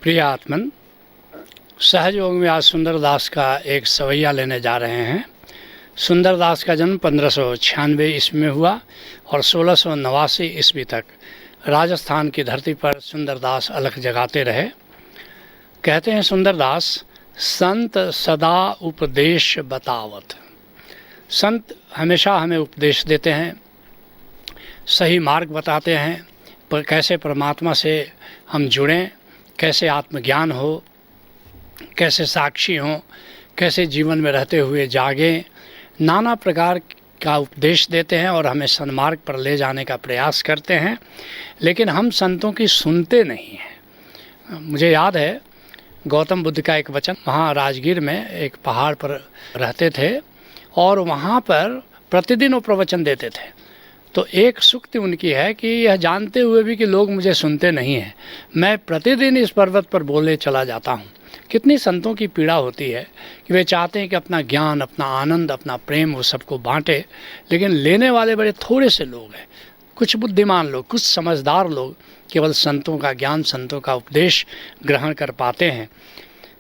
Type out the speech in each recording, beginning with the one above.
प्रिय आत्मन, सहज योग में आज सुंदरदास का एक सवैया लेने जा रहे हैं। सुंदरदास का जन्म 1596 ईस्वी में हुआ और 1689 ईस्वी तक राजस्थान की धरती पर सुंदरदास अलख जगाते रहे। कहते हैं सुंदरदास, संत सदा उपदेश बतावत। संत हमेशा हमें उपदेश देते हैं, सही मार्ग बताते हैं, पर कैसे परमात्मा से हम जुड़ें, कैसे आत्मज्ञान हो, कैसे साक्षी हों, कैसे जीवन में रहते हुए जागें, नाना प्रकार का उपदेश देते हैं और हमें सन्मार्ग पर ले जाने का प्रयास करते हैं। लेकिन हम संतों की सुनते नहीं हैं। मुझे याद है गौतम बुद्ध का एक वचन, वहाँ राजगीर में एक पहाड़ पर रहते थे और वहाँ पर प्रतिदिन वो प्रवचन देते थे। तो एक सूक्ति उनकी है कि यह जानते हुए भी कि लोग मुझे सुनते नहीं हैं, मैं प्रतिदिन इस पर्वत पर बोले चला जाता हूँ। कितनी संतों की पीड़ा होती है कि वे चाहते हैं कि अपना ज्ञान, अपना आनंद, अपना प्रेम वो सबको बांटे, लेकिन लेने वाले बड़े थोड़े से लोग हैं। कुछ बुद्धिमान लोग, कुछ समझदार लोग केवल संतों का ज्ञान, संतों का उपदेश ग्रहण कर पाते हैं।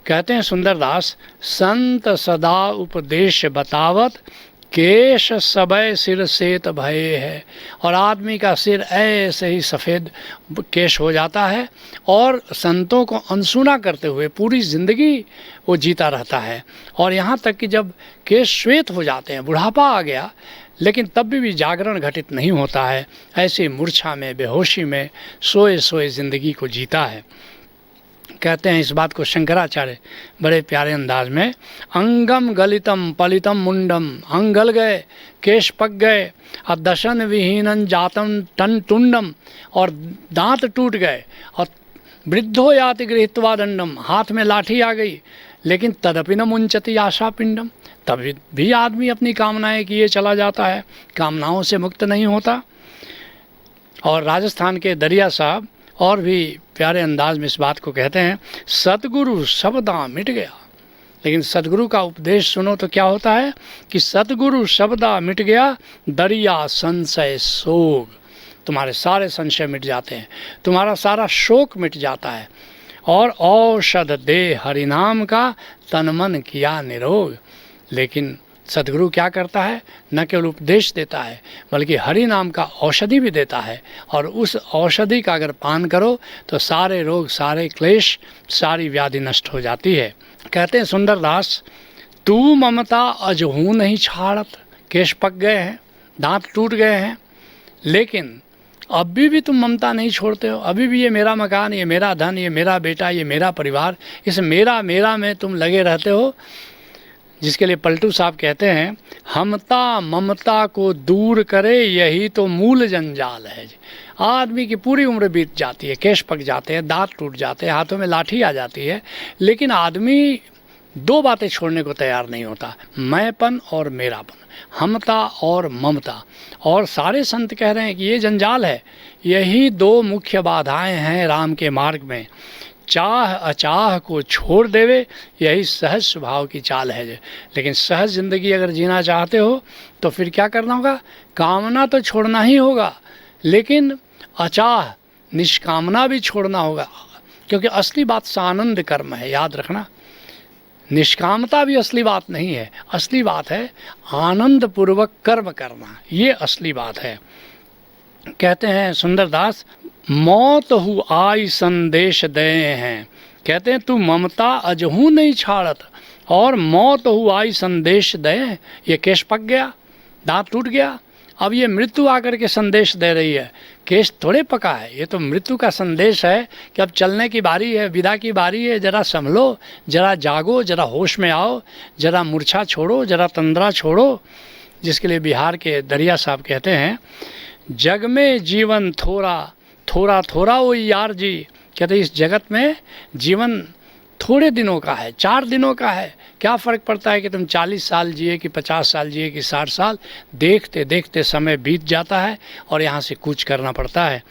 कहते हैं सुंदरदास, संत सदा उपदेश बतावत, केश सबय सिर सेत भय है। और आदमी का सिर ऐसे ही सफ़ेद केश हो जाता है और संतों को अनसुना करते हुए पूरी ज़िंदगी वो जीता रहता है। और यहाँ तक कि जब केश श्वेत हो जाते हैं, बुढ़ापा आ गया, लेकिन तब भी जागरण घटित नहीं होता है। ऐसी मूर्छा में, बेहोशी में सोए सोए ज़िंदगी को जीता है। कहते हैं इस बात को शंकराचार्य बड़े प्यारे अंदाज में, अंगम गलितम पलितम मुंडम, अंग गल गए, केश पक गए, और दशन विहीनन जातम टन टुंडम, और दांत टूट गए, और वृद्धो याति गृहीत्वा दंडम, हाथ में लाठी आ गई, लेकिन तदपि न मुंचति आशा पिंडम, तभी भी आदमी अपनी कामनाएं किए चला जाता है, कामनाओं से मुक्त नहीं होता। और राजस्थान के दरिया साहब और भी प्यारे अंदाज में इस बात को कहते हैं, सतगुरु शब्दा मिट गया। लेकिन सतगुरु का उपदेश सुनो तो क्या होता है कि सतगुरु शब्दा मिट गया, दरिया संशय शोक, तुम्हारे सारे संशय मिट जाते हैं, तुम्हारा सारा शोक मिट जाता है। और औषध दे हरिनाम का, तन मन किया निरोग। लेकिन सदगुरु क्या करता है, न केवल उपदेश देता है बल्कि हरि नाम का औषधि भी देता है, और उस औषधि का अगर पान करो तो सारे रोग, सारे क्लेश, सारी व्याधि नष्ट हो जाती है। कहते हैं सुंदरदास, तू ममता अजहू नहीं छाड़त। केश पक गए हैं, दांत टूट गए हैं, लेकिन अभी भी तुम ममता नहीं छोड़ते हो। अभी भी ये मेरा मकान, ये मेरा धन, ये मेरा बेटा, ये मेरा परिवार, इस मेरा मेरा में तुम लगे रहते हो। जिसके लिए पलटू साहब कहते हैं, हमता ममता को दूर करे, यही तो मूल जंजाल है। आदमी की पूरी उम्र बीत जाती है, केश पक जाते हैं, दांत टूट जाते हैं, हाथों में लाठी आ जाती है, लेकिन आदमी दो बातें छोड़ने को तैयार नहीं होता, मैंपन और मेरापन, हमता और ममता। और सारे संत कह रहे हैं कि ये जंजाल है, यही दो मुख्य बाधाएं हैं राम के मार्ग में। चाह अचाह को छोड़ देवे, यही सहज स्वभाव की चाल है। लेकिन सहज ज़िंदगी अगर जीना चाहते हो तो फिर क्या करना होगा, कामना तो छोड़ना ही होगा, लेकिन अचाह, निष्कामना भी छोड़ना होगा, क्योंकि असली बात सानंद कर्म है। याद रखना, निष्कामता भी असली बात नहीं है, असली बात है आनंद पूर्वक कर्म करना, ये असली बात है। कहते हैं सुंदरदास, मौत हु आई संदेश दे हैं। कहते हैं तू ममता अजहू नहीं छाड़त, और मौत हु आई संदेश दे। ये केश पक गया, दांत टूट गया, अब ये मृत्यु आकर के संदेश दे रही है। केश थोड़े पका है, ये तो मृत्यु का संदेश है कि अब चलने की बारी है, विदा की बारी है, जरा संभलो, जरा जागो, जरा होश में आओ, जरा मूर्छा छोड़ो, जरा तंद्रा छोड़ो। जिसके लिए बिहार के दरिया साहब कहते हैं, जग में जीवन थोड़ा थोड़ा थोड़ा वो यार जी। कहते इस जगत में जीवन थोड़े दिनों का है, 4 दिनों का है। क्या फ़र्क पड़ता है कि तुम 40 साल जिए कि 50 साल जिए कि 60 साल, देखते देखते समय बीत जाता है और यहाँ से कूच करना पड़ता है।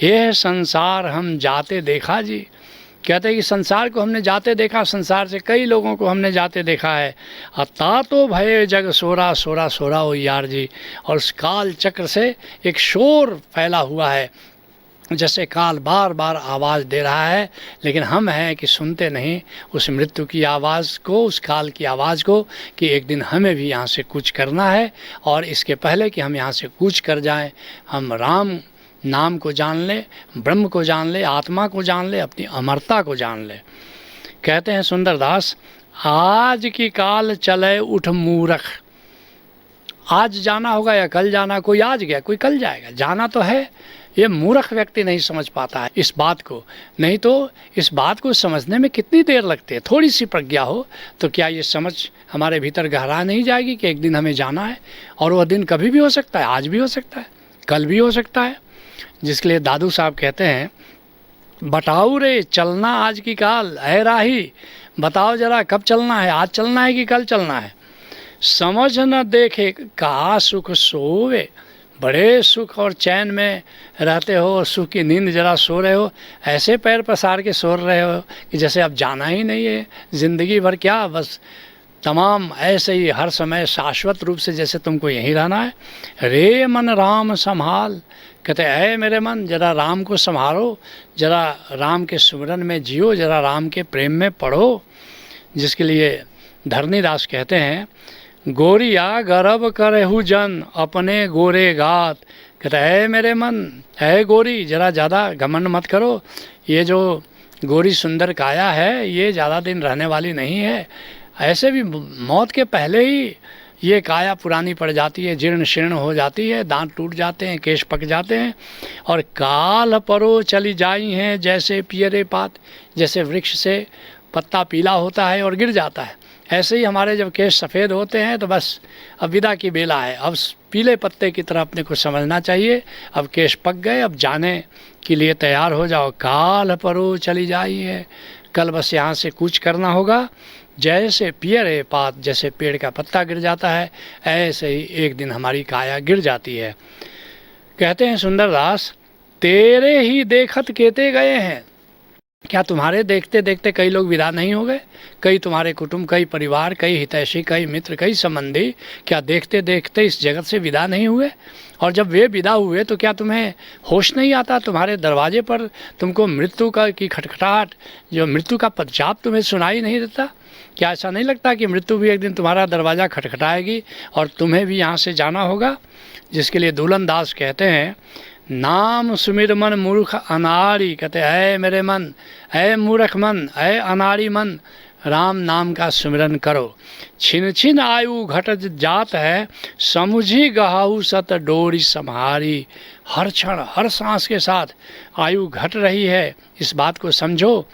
यह संसार हम जाते देखा जी। कहते हैं कि संसार को हमने जाते देखा, संसार से कई लोगों को हमने जाते देखा है। अता तो भय जग सोरा सोरा सोरा हो यार जी। और उस काल चक्र से एक शोर फैला हुआ है जैसे काल बार बार आवाज़ दे रहा है, लेकिन हम हैं कि सुनते नहीं उस मृत्यु की आवाज़ को, उस काल की आवाज़ को, कि एक दिन हमें भी यहाँ से कूच करना है। और इसके पहले कि हम यहाँ से कूच कर जाएं, हम राम नाम को जान ले, ब्रह्म को जान ले, आत्मा को जान ले, अपनी अमरता को जान ले। कहते हैं सुंदरदास, आज की काल चले उठ मूरख। आज जाना होगा या कल जाना, कोई आज गया कोई कल जाएगा, जाना तो है। ये मूर्ख व्यक्ति नहीं समझ पाता है इस बात को। नहीं तो इस बात को समझने में कितनी देर लगती है। थोड़ी सी प्रज्ञा हो तो क्या ये समझ हमारे भीतर गहरा नहीं जाएगी कि एक दिन हमें जाना है, और वह दिन कभी भी हो सकता है, आज भी हो सकता है, कल भी हो सकता है। जिसके लिए दादू साहब कहते हैं, बताओ रे चलना आज की काल, ऐ राही बताओ जरा कब चलना है, आज चलना है कि कल चलना है। समझ न देखे कहा सुख सोवे। बड़े सुख और चैन में रहते हो और सुख की नींद जरा सो रहे हो, ऐसे पैर पसार के सो रहे हो कि जैसे अब जाना ही नहीं है ज़िंदगी भर, क्या बस तमाम ऐसे ही हर समय शाश्वत रूप से जैसे तुमको यहीं रहना है। रे मन राम संभाल, कहते हैं मेरे मन जरा राम को संभालो, जरा राम के सुमिरन में जियो, जरा राम के प्रेम में पढ़ो। जिसके लिए धरणीदास कहते हैं, गोरिया गर्व करहु जन अपने गोरे गात। कहता है मेरे मन, है गोरी जरा ज़्यादा घमंड मत करो, ये जो गोरी सुंदर काया है ये ज़्यादा दिन रहने वाली नहीं है। ऐसे भी मौत के पहले ही ये काया पुरानी पड़ जाती है, जीर्ण शीर्ण हो जाती है, दांत टूट जाते हैं, केश पक जाते हैं। और काल परो चली जाई हैं जैसे पियरे पात, जैसे वृक्ष से पत्ता पीला होता है और गिर जाता है, ऐसे ही हमारे जब केश सफ़ेद होते हैं तो बस अब विदा की बेला है। अब पीले पत्ते की तरह अपने को समझना चाहिए, अब केश पक गए, अब जाने के लिए तैयार हो जाओ। काल परो चली जाई है, कल बस यहाँ से कूच करना होगा। जैसे पियरे पात, जैसे पेड़ का पत्ता गिर जाता है, ऐसे ही एक दिन हमारी काया गिर जाती है। कहते हैं सुंदरदास, तेरे ही देखत केते गए हैं। क्या तुम्हारे देखते देखते कई लोग विदा नहीं हो गए? कई तुम्हारे कुटुंब, कई परिवार, कई हितैषी, कई मित्र, कई संबंधी क्या देखते देखते इस जगत से विदा नहीं हुए? और जब वे विदा हुए तो क्या तुम्हें होश नहीं आता? तुम्हारे दरवाजे पर तुमको मृत्यु की खटखटाहट, जो मृत्यु का पदचाप तुम्हें सुनाई नहीं देता? क्या ऐसा नहीं लगता कि मृत्यु भी एक दिन तुम्हारा दरवाज़ा खटखटाएगी और तुम्हें भी यहाँ से जाना होगा? जिसके लिए दुल्हन दास कहते हैं, नाम सुमिर मन मूर्ख अनाड़ी। कहते है मेरे मन, ऐ मूर्ख मन, ऐ अनाड़ी मन, राम नाम का सुमिरन करो। छिन छिन आयु घटत जात है, समुझी गहाऊ सत डोरी सम्हारी। हर क्षण हर सांस के साथ आयु घट रही है, इस बात को समझो।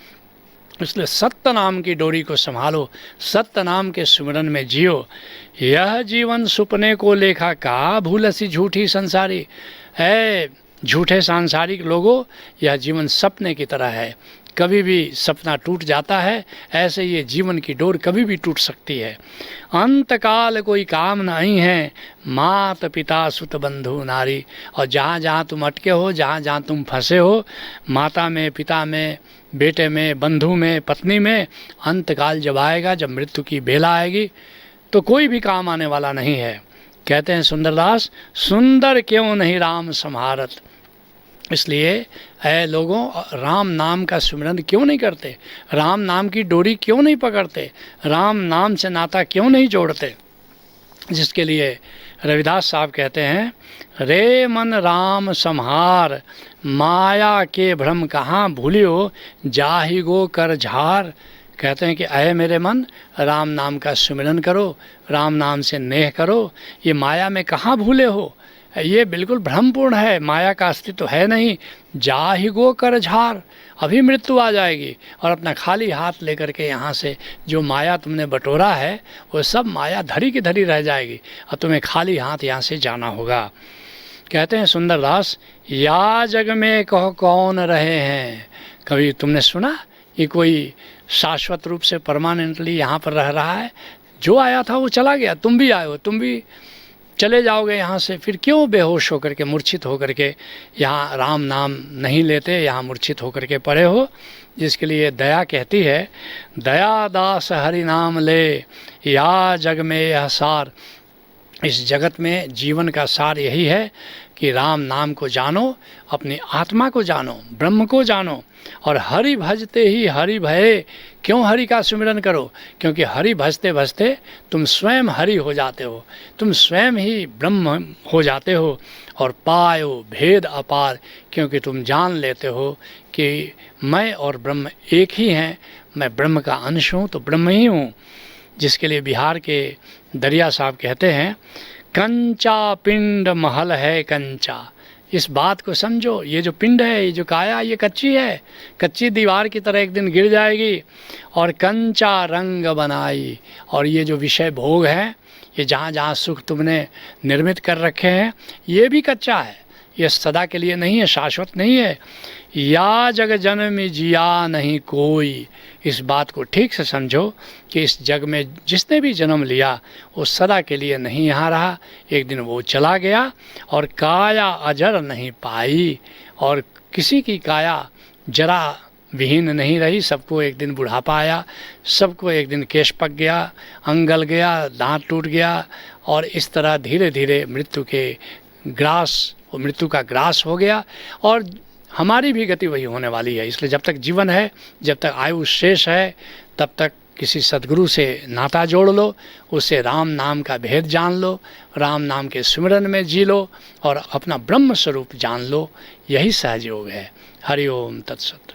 इसलिए सत्य नाम की डोरी को संभालो, सत्य नाम के सुमिरन में जियो। यह जीवन सुपने को लेखा का, भूलसी झूठी संसारी। है झूठे सांसारिक लोगों, यह जीवन सपने की तरह है, कभी भी सपना टूट जाता है। ऐसे ये जीवन की डोर कभी भी टूट सकती है। अंतकाल कोई काम नहीं है, मात पिता सुत बंधु नारी। और जहाँ जहाँ तुम अटके हो, जहाँ जहाँ तुम फंसे हो, माता में, पिता में, बेटे में, बंधु में, पत्नी में, अंतकाल जब आएगा, जब मृत्यु की बेला आएगी, तो कोई भी काम आने वाला नहीं है। कहते हैं सुंदरदास, सुंदर क्यों नहीं राम सम्हारत। इसलिए ऐ लोगों, राम नाम का सुमिरन क्यों नहीं करते? राम नाम की डोरी क्यों नहीं पकड़ते? राम नाम से नाता क्यों नहीं जोड़ते? जिसके लिए रविदास साहब कहते हैं, रे मन राम सम्हार, माया के भ्रम कहाँ भूलियो, जाहि गो कर झार। कहते हैं कि अय मेरे मन, राम नाम का सुमिरन करो, राम नाम से नेह करो। ये माया में कहाँ भूले हो? ये बिल्कुल भ्रमपूर्ण है, माया का अस्तित्व है नहीं। जाहि गो कर झार, अभी मृत्यु आ जाएगी और अपना खाली हाथ लेकर के यहाँ से जो माया तुमने बटोरा है वो सब माया धरी की धरी रह जाएगी और तुम्हें खाली हाथ यहाँ से जाना होगा। कहते हैं सुंदरदास, या जग में कहो कौन रहे हैं। कभी तुमने सुना कि कोई शाश्वत रूप से परमानेंटली यहाँ पर रह रहा है? जो आया था वो चला गया, तुम भी आए हो, तुम भी चले जाओगे यहाँ से। फिर क्यों बेहोश होकर के, मूर्छित होकर के यहाँ राम नाम नहीं लेते, यहाँ मूर्छित होकर के पड़े हो? जिसके लिए दया कहती है, दया दास हरि नाम ले, या जग में यह सार। इस जगत में जीवन का सार यही है कि कि राम नाम को जानो, अपनी आत्मा को जानो, ब्रह्म को जानो। और हरि भजते ही हरि भये, क्यों हरि का सुमिरन करो? क्योंकि हरि भजते भजते तुम स्वयं हरि हो जाते हो, तुम स्वयं ही ब्रह्म हो जाते हो। और पायो भेद अपार, क्योंकि तुम जान लेते हो कि मैं और ब्रह्म एक ही हैं, मैं ब्रह्म का अंश हूँ तो ब्रह्म ही हूँ। जिसके लिए बिहार के दरिया साहब कहते हैं, कंचा पिंड महल है कंचा। इस बात को समझो, ये जो पिंड है, ये जो काया, ये कच्ची है, कच्ची दीवार की तरह एक दिन गिर जाएगी। और कंचा रंग बनाई, और ये जो विषय भोग है, ये जहाँ जहाँ सुख तुमने निर्मित कर रखे हैं, ये भी कच्चा है, ये सदा के लिए नहीं है, शाश्वत नहीं है। या जग जन्म जिया नहीं कोई, इस बात को ठीक से समझो कि इस जग में जिसने भी जन्म लिया वो सदा के लिए नहीं यहाँ रहा, एक दिन वो चला गया। और काया अजर नहीं पाई, और किसी की काया जरा विहीन नहीं रही, सबको एक दिन बुढ़ापा आया, सबको एक दिन केश पक गया, अंग गल गया, दांत टूट गया, और इस तरह धीरे धीरे मृत्यु के ग्रास, मृत्यु का ग्रास हो गया। और हमारी भी गति वही होने वाली है। इसलिए जब तक जीवन है, जब तक आयु शेष है, तब तक किसी सद्गुरु से नाता जोड़ लो, उससे राम नाम का भेद जान लो, राम नाम के सिमरन में जी लो, और अपना ब्रह्म स्वरूप जान लो। यही सहज योग है। हरि ओम तत्सत।